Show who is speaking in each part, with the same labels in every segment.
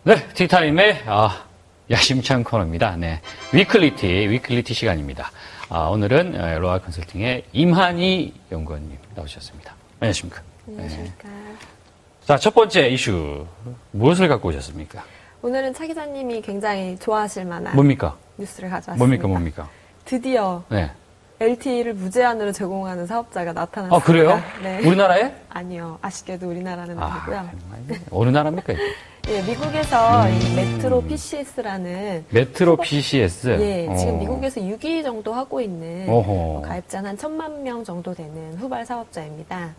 Speaker 1: 네, 티타임의 야심찬 코너입니다. 네, 위클리티 시간입니다. 오늘은 로아 컨설팅의 임한희 연구원님 나오셨습니다. 안녕하십니까?
Speaker 2: 안녕하십니까?
Speaker 1: 네. 자, 첫 번째 이슈 무엇을 갖고 오셨습니까?
Speaker 2: 오늘은 차 기자님이 굉장히 좋아하실 만한
Speaker 1: 뭡니까?
Speaker 2: 뉴스를 가져왔습니다.
Speaker 1: 뭡니까?
Speaker 2: 드디어
Speaker 1: 네.
Speaker 2: LTE를 무제한으로 제공하는 사업자가 나타났습니다.
Speaker 1: 아, 그래요?
Speaker 2: 네.
Speaker 1: 우리나라에?
Speaker 2: 아니요. 아쉽게도 우리나라는 아니고요.
Speaker 1: 어느 나라입니까?
Speaker 2: 예, 미국에서 이 메트로 PCS라는
Speaker 1: 메트로 PCS?
Speaker 2: 예, 지금 미국에서 6위 정도 하고 있는 가입자는 한 1,000만 명 정도 되는 후발 사업자입니다.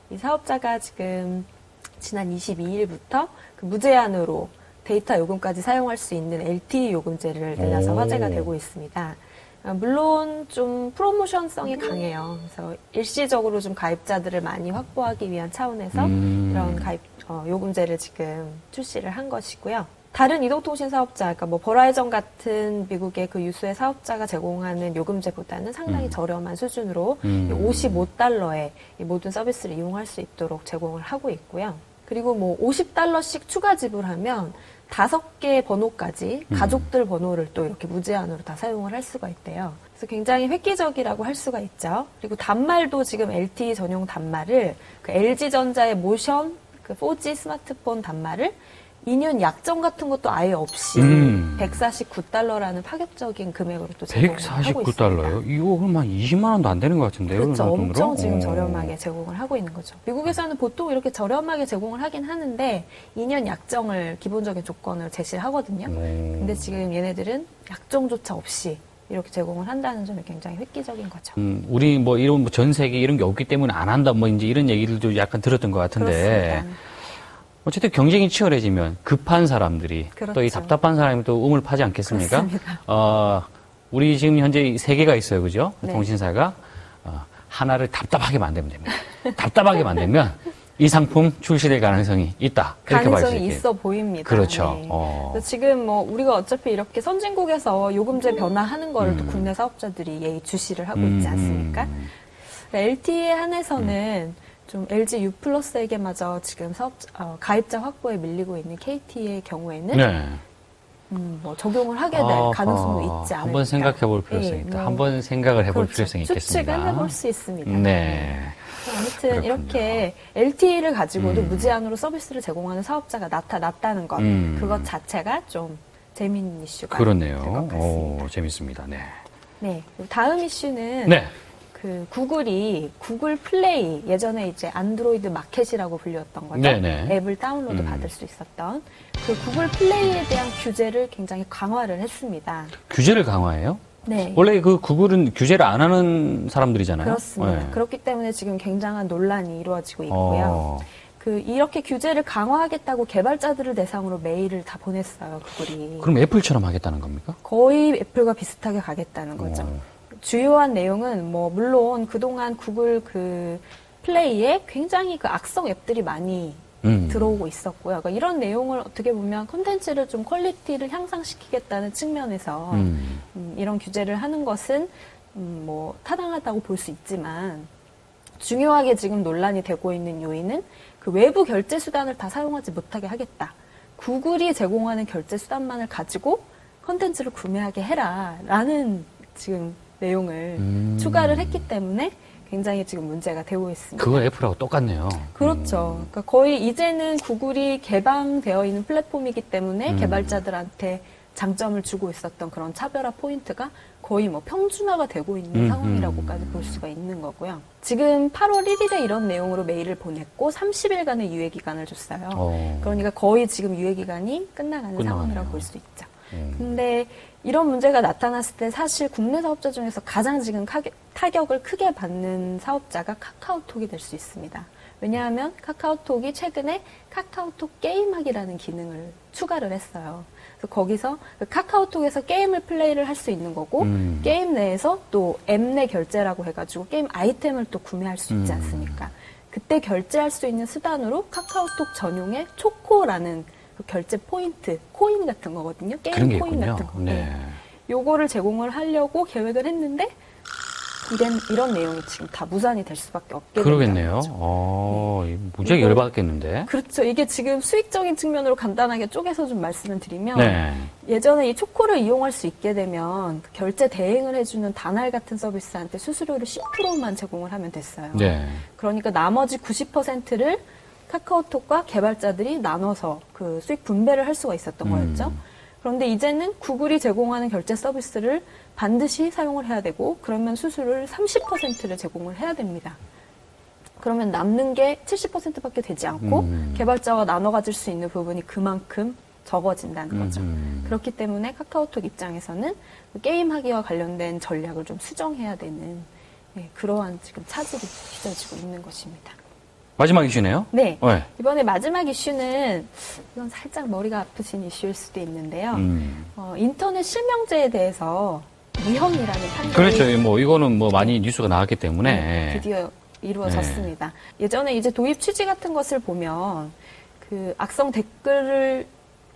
Speaker 2: 이 사업자가 지금 지난 22일부터 그 무제한으로 데이터 요금까지 사용할 수 있는 LTE 요금제를 내놔서 화제가 되고 있습니다. 물론 좀 프로모션성이 강해요. 그래서 일시적으로 좀 가입자들을 많이 확보하기 위한 차원에서 이런 가입 요금제를 지금 출시를 한 것이고요. 다른 이동통신 사업자, 그러니까 뭐 버라이전 같은 미국의 그 유수의 사업자가 제공하는 요금제보다는 상당히 저렴한 수준으로 $55에 이 모든 서비스를 이용할 수 있도록 제공을 하고 있고요. 그리고 뭐 $50씩 추가 지불하면 5개의 번호까지 가족들 번호를 또 이렇게 무제한으로 다 사용을 할 수가 있대요. 그래서 굉장히 획기적이라고 할 수가 있죠. 그리고 단말도 지금 LTE 전용 단말을 그 LG전자의 모션 그 4G 스마트폰 단말을 2년 약정 같은 것도 아예 없이 $149라는 파격적인 금액으로 또 제공을 하고 있습니다.
Speaker 1: $149? 이거 그럼 한 20만 원도 안 되는 것 같은데요?
Speaker 2: 그렇죠. 엄청 지금 저렴하게 제공을 하고 있는 거죠. 미국에서는 보통 이렇게 저렴하게 제공을 하긴 하는데 2년 약정을 기본적인 조건으로 제시를 하거든요. 근데 지금 얘네들은 약정조차 없이 이렇게 제공을 한다는 점이 굉장히 획기적인 거죠.
Speaker 1: 우리 뭐 이런 뭐 전세기 이런 게 없기 때문에 안 한다 뭐 이제 이런 얘기들도 약간 들었던 것 같은데.
Speaker 2: 그렇습니다.
Speaker 1: 어쨌든 경쟁이 치열해지면 급한 사람들이
Speaker 2: 그렇죠.
Speaker 1: 또 이 답답한 사람이 또 우물 파지 않겠습니까?
Speaker 2: 그렇습니다.
Speaker 1: 우리 지금 현재 3개가 있어요, 그죠?
Speaker 2: 네.
Speaker 1: 통신사가 하나를 답답하게 만들면 됩니다. 답답하게 만들면 이 상품 출시될 가능성이 있다. 이렇게
Speaker 2: 가능성이 있어 보입니다.
Speaker 1: 그렇죠.
Speaker 2: 네. 그래서 지금 뭐 우리가 어차피 이렇게 선진국에서 요금제 변화하는 거를 또 국내 사업자들이 예의주시를 하고 있지 않습니까? LTE에 한해서는 좀 LG U+에게마저 지금 가입자 확보에 밀리고 있는 KT의 경우에는
Speaker 1: 네.
Speaker 2: 뭐 적용을 하게 될 가능성도 있지 않을까.
Speaker 1: 한번 생각해 볼 필요성이 있다. 한번 생각을 해볼 필요성이 있겠습니다.
Speaker 2: 추측은 해볼 수 있습니다.
Speaker 1: 네.
Speaker 2: 아무튼
Speaker 1: 그렇군요.
Speaker 2: 이렇게 LTE를 가지고도 무제한으로 서비스를 제공하는 사업자가 나타났다는 것, 그것 자체가 좀 재미있는 이슈가
Speaker 1: 그렇네요.
Speaker 2: 될 것 같습니다.
Speaker 1: 재밌습니다. 네.
Speaker 2: 네. 다음 이슈는
Speaker 1: 네.
Speaker 2: 그 구글이 구글 플레이, 예전에 이제 안드로이드 마켓이라고 불렸던 거죠.
Speaker 1: 네네.
Speaker 2: 앱을 다운로드 받을 수 있었던 그 구글 플레이에 대한 규제를 굉장히 강화를 했습니다.
Speaker 1: 규제를 강화해요?
Speaker 2: 네.
Speaker 1: 원래 그 구글은 규제를 안 하는 사람들이잖아요.
Speaker 2: 그렇습니다.
Speaker 1: 네.
Speaker 2: 그렇기 때문에 지금 굉장한 논란이 이루어지고 있고요. 이렇게 규제를 강화하겠다고 개발자들을 대상으로 메일을 다 보냈어요, 구글이.
Speaker 1: 그럼 애플처럼 하겠다는 겁니까?
Speaker 2: 거의 애플과 비슷하게 가겠다는 거죠. 주요한 내용은 뭐 물론 그동안 구글 그 플레이에 굉장히 그 악성 앱들이 많이 들어오고 있었고요. 그러니까 이런 내용을 어떻게 보면 콘텐츠를 좀 퀄리티를 향상시키겠다는 측면에서 이런 규제를 하는 것은 뭐 타당하다고 볼 수 있지만 중요하게 지금 논란이 되고 있는 요인은 그 외부 결제 수단을 다 사용하지 못하게 하겠다. 구글이 제공하는 결제 수단만을 가지고 콘텐츠를 구매하게 해라라는 지금 내용을 추가를 했기 때문에 굉장히 지금 문제가 되고 있습니다.
Speaker 1: 그거 애플하고 똑같네요.
Speaker 2: 그렇죠. 그러니까 거의 이제는 구글이 개방되어 있는 플랫폼이기 때문에 개발자들한테 장점을 주고 있었던 그런 차별화 포인트가 거의 뭐 평준화가 되고 있는 상황이라고까지 볼 수가 있는 거고요. 지금 8월 1일에 이런 내용으로 메일을 보냈고 30일간의 유예 기간을 줬어요. 그러니까 거의 지금 유예 기간이 끝나가는 상황이라고 볼 수 있죠. 근데 이런 문제가 나타났을 때 사실 국내 사업자 중에서 가장 지금 타격을 크게 받는 사업자가 카카오톡이 될 수 있습니다. 왜냐하면 카카오톡이 최근에 카카오톡 게임하기라는 기능을 추가를 했어요. 그래서 거기서 카카오톡에서 게임을 플레이를 할 수 있는 거고 게임 내에서 또 앱 내 결제라고 해가지고 게임 아이템을 또 구매할 수 있지 않습니까? 그때 결제할 수 있는 수단으로 카카오톡 전용의 초코라는 그 결제 포인트, 코인 같은 거거든요. 게임 코인 같은 거.
Speaker 1: 네.
Speaker 2: 요거를 제공을 하려고 계획을 했는데 이런 내용이 지금 다 무산이 될 수밖에 없게
Speaker 1: 그러겠네요.
Speaker 2: 네.
Speaker 1: 무지하게 열받겠는데.
Speaker 2: 그렇죠. 이게 지금 수익적인 측면으로 간단하게 쪼개서 좀 말씀을 드리면
Speaker 1: 네.
Speaker 2: 예전에 이 초코를 이용할 수 있게 되면 결제 대행을 해주는 다날 같은 서비스한테 수수료를 10%만 제공을 하면 됐어요.
Speaker 1: 네.
Speaker 2: 그러니까 나머지 90%를 카카오톡과 개발자들이 나눠서 그 수익 분배를 할 수가 있었던 거였죠. 그런데 이제는 구글이 제공하는 결제 서비스를 반드시 사용을 해야 되고 그러면 수수료를 30%를 제공을 해야 됩니다. 그러면 남는 게 70%밖에 되지 않고 개발자와 나눠 가질 수 있는 부분이 그만큼 적어진다는 거죠. 그렇기 때문에 카카오톡 입장에서는 게임하기와 관련된 전략을 좀 수정해야 되는 그러한 지금 차질이 빚어지고 있는 것입니다.
Speaker 1: 마지막 이슈네요?
Speaker 2: 네.
Speaker 1: 네.
Speaker 2: 이번에 마지막 이슈는 이건 살짝 머리가 아프신 이슈일 수도 있는데요. 인터넷 실명제에 대해서 무혐의라는 판결이
Speaker 1: 그렇죠. 뭐 이거는 뭐 많이 뉴스가 나왔기 때문에
Speaker 2: 네, 드디어 이루어졌습니다. 예전에 이제 도입 취지 같은 것을 보면 그 악성 댓글을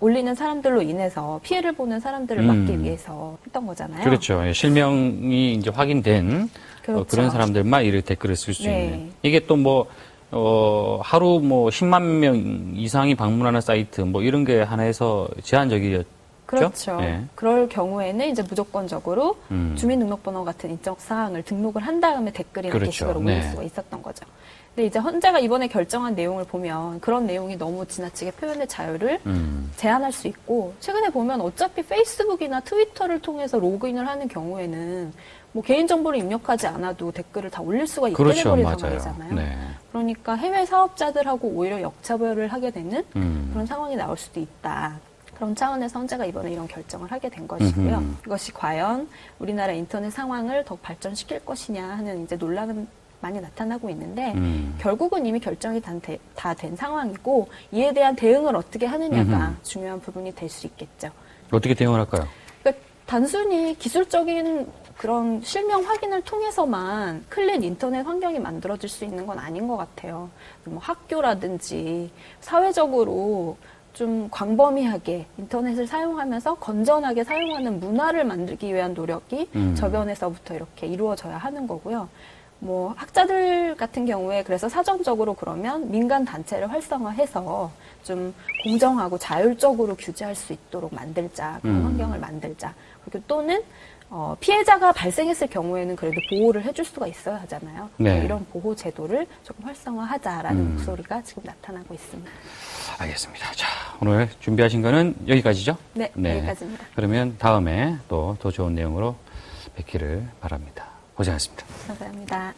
Speaker 2: 올리는 사람들로 인해서 피해를 보는 사람들을 막기 위해서 했던 거잖아요.
Speaker 1: 그렇죠. 실명이 이제 확인된
Speaker 2: 그렇죠.
Speaker 1: 그런 사람들만 이렇게 댓글을 쓸 수
Speaker 2: 네.
Speaker 1: 있는. 이게 또 뭐 하루 뭐 10만 명 이상이 방문하는 사이트 뭐 이런 게 하나에서 제한적이었죠.
Speaker 2: 그렇죠.
Speaker 1: 네.
Speaker 2: 그럴 경우에는 이제 무조건적으로 주민등록번호 같은 인적 사항을 등록을 한 다음에 댓글이나
Speaker 1: 그렇죠.
Speaker 2: 게시글을 올릴
Speaker 1: 네.
Speaker 2: 수가 있었던 거죠. 근데 이제 헌재가 이번에 결정한 내용을 보면 그런 내용이 너무 지나치게 표현의 자유를 제한할 수 있고 최근에 보면 어차피 페이스북이나 트위터를 통해서 로그인을 하는 경우에는 뭐 개인정보를 입력하지 않아도 댓글을 다 올릴 수가 있게
Speaker 1: 그렇죠.
Speaker 2: 돼버린
Speaker 1: 맞아요.
Speaker 2: 상황이잖아요.
Speaker 1: 네.
Speaker 2: 그러니까 해외 사업자들하고 오히려 역차별을 하게 되는 그런 상황이 나올 수도 있다. 그런 차원에서 헌재가 이번에 이런 결정을 하게 된 것이고요. 이것이 과연 우리나라 인터넷 상황을 더 발전시킬 것이냐 하는 이제 논란은 많이 나타나고 있는데 결국은 이미 결정이 다 된 상황이고 이에 대한 대응을 어떻게 하느냐가 중요한 부분이 될 수 있겠죠.
Speaker 1: 어떻게 대응을 할까요?
Speaker 2: 그러니까 단순히 기술적인 그런 실명 확인을 통해서만 클린 인터넷 환경이 만들어질 수 있는 건 아닌 것 같아요. 뭐 학교라든지 사회적으로 좀 광범위하게 인터넷을 사용하면서 건전하게 사용하는 문화를 만들기 위한 노력이 저변에서부터 이렇게 이루어져야 하는 거고요. 뭐 학자들 같은 경우에 그래서 사전적으로 그러면 민간 단체를 활성화해서 좀 공정하고 자율적으로 규제할 수 있도록 만들자, 그런 환경을 만들자. 그리고 또는 피해자가 발생했을 경우에는 그래도 보호를 해줄 수가 있어야 하잖아요.
Speaker 1: 네.
Speaker 2: 이런 보호 제도를 조금 활성화하자라는 목소리가 지금 나타나고 있습니다.
Speaker 1: 알겠습니다. 자, 오늘 준비하신 거는 여기까지죠?
Speaker 2: 네, 여기까지입니다.
Speaker 1: 그러면 다음에 또 더 좋은 내용으로 뵙기를 바랍니다. 고생하셨습니다.
Speaker 2: 감사합니다.